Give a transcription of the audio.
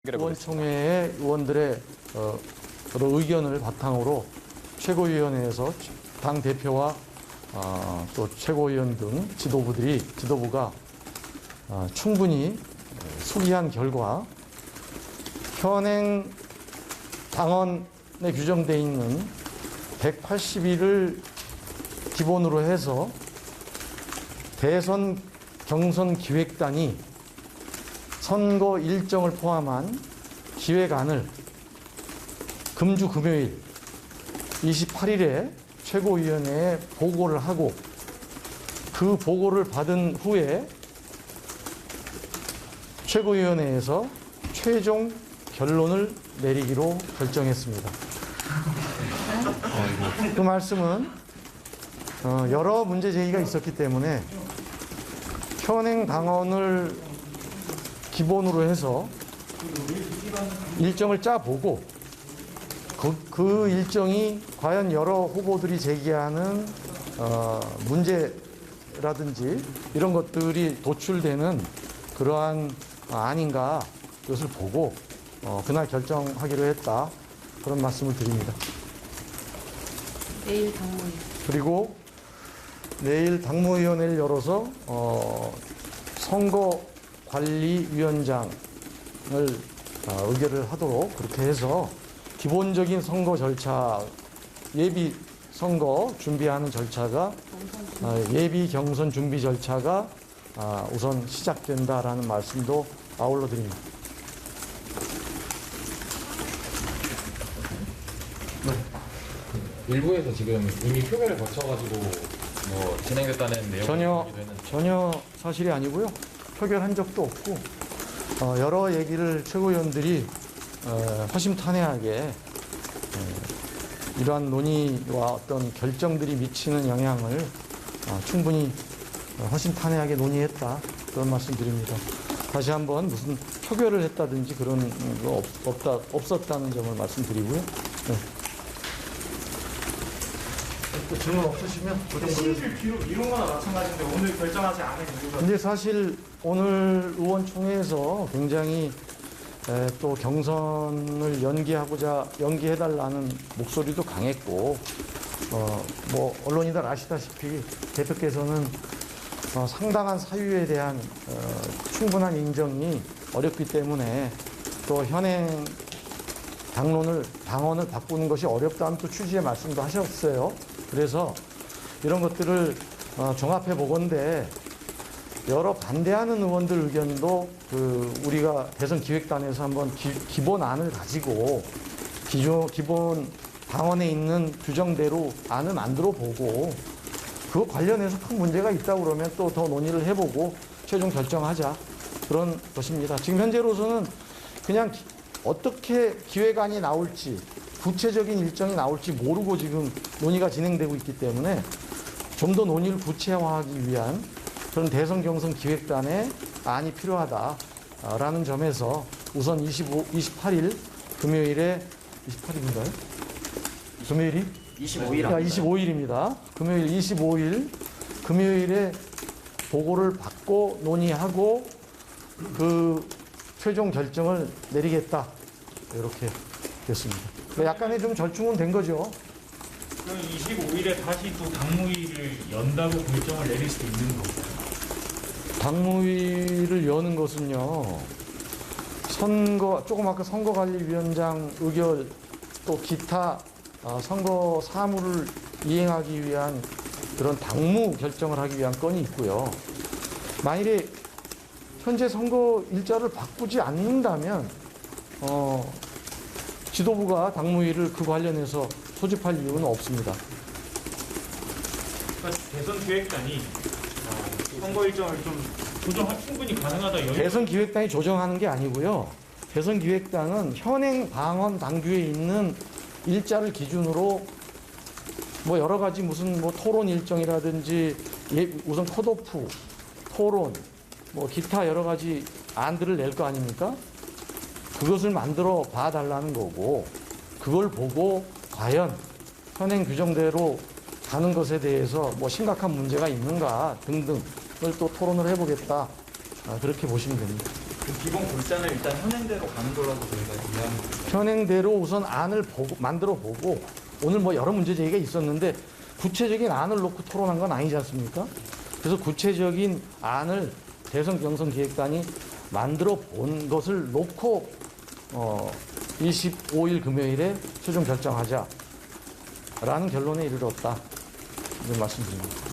의원총회의 의원들의 여러 의견을 바탕으로 최고위원회에서 당 대표와 또 최고위원 등 지도부가 충분히 숙의한 결과 현행 당원에 규정되어 있는 180일을 기본으로 해서 대선 경선 기획단이 선거 일정을 포함한 기획안을 금주 금요일 28일에 최고위원회에 보고를 하고 그 보고를 받은 후에 최고위원회에서 최종 결론을 내리기로 결정했습니다. 그 말씀은 여러 문제 제기가 있었기 때문에 현행 당원을 기본으로 해서 일정을 짜보고 그 일정이 과연 여러 후보들이 제기하는 문제라든지 이런 것들이 도출되는 그러한 아닌가 이것을 보고 그날 결정하기로 했다. 그런 말씀을 드립니다. 내일 당무위. 그리고 내일 당무위원회를 열어서 선거관리위원장을 의결을 하도록 그렇게 해서 기본적인 선거 절차, 예비 선거 준비하는 절차가 예비 경선 준비 절차가 우선 시작된다라는 말씀도 아울러 드립니다. 일부에서 지금 이미 표결을 거쳐가지고 진행됐다는 내용이 전혀 사실이 아니고요. 표결한 적도 없고 여러 얘기를 최고위원들이 허심탄회하게 이러한 논의와 어떤 결정들이 미치는 영향을 충분히 허심탄회하게 논의했다. 그런 말씀 드립니다. 다시 한번 무슨 표결을 했다든지 그런 거 없었다는 점을 말씀드리고요. 네. 또 질문 없으시면 시일을 뒤로 미룬 거나 마찬가지인데 오늘 결정하지 않은 이유가 근데 사실 오늘 의원총회에서 굉장히 또 경선을 연기해달라는 목소리도 강했고 뭐 언론이들 아시다시피 대표께서는 상당한 사유에 대한 충분한 인정이 어렵기 때문에 또 현행 당원을 바꾸는 것이 어렵다는 또 취지의 말씀도 하셨어요. 그래서 이런 것들을 종합해 보건대 여러 반대하는 의원들 의견도 우리가 대선 기획단에서 한번 기본안을 가지고 기본 당원에 있는 규정대로 안을 만들어 보고 그거 관련해서 큰 문제가 있다고 그러면 또 더 논의를 해보고 최종 결정하자 그런 것입니다. 지금 현재로서는 그냥 어떻게 기획안이 나올지 구체적인 일정이 나올지 모르고 지금 논의가 진행되고 있기 때문에 좀 더 논의를 구체화하기 위한 그런 대선 경선 기획단의 안이 필요하다라는 점에서 우선 28일 금요일에 28일인가요? 금요일이? 25일입니다. 금요일 25일 금요일에 보고를 받고 논의하고 그 최종 결정을 내리겠다. 이렇게 됐습니다. 약간의 좀 절충은 된 거죠. 그럼 25일에 다시 또 당무위를 연다고 결정을 내릴 수도 있는 건가요? 당무위를 여는 것은요. 조금 아까 선거관리위원장 의결 또 기타 선거 사무를 이행하기 위한 그런 당무 결정을 하기 위한 건이 있고요. 만일에 현재 선거 일자를 바꾸지 않는다면 지도부가 당무위를 그 관련해서 소집할 이유는 없습니다. 그러니까 대선 기획단이 선거 일정을 좀 충분히 가능하다. 대선 기획단이 조정하는 게 아니고요. 대선 기획단은 현행 당규에 있는 일자를 기준으로 뭐 여러 가지 무슨 뭐 토론 일정이라든지 우선 컷오프, 토론, 뭐 기타 여러 가지 안들을 낼 거 아닙니까? 그것을 만들어 봐달라는 거고 그걸 보고 과연 현행 규정대로 가는 것에 대해서 뭐 심각한 문제가 있는가 등등을 또 토론을 해보겠다. 그렇게 보시면 됩니다. 기본 골자는 일단 현행대로 가는 거라고 저희가 이해합니다. 현행대로 우선 안을 만들어 보고 오늘 뭐 여러 문제 제기가 있었는데 구체적인 안을 놓고 토론한 건 아니지 않습니까? 그래서 구체적인 안을 대선 경선 기획단이 만들어 본 것을 놓고 25일 금요일에 최종 결정하자라는 결론에 이르렀다. 이런 말씀드립니다.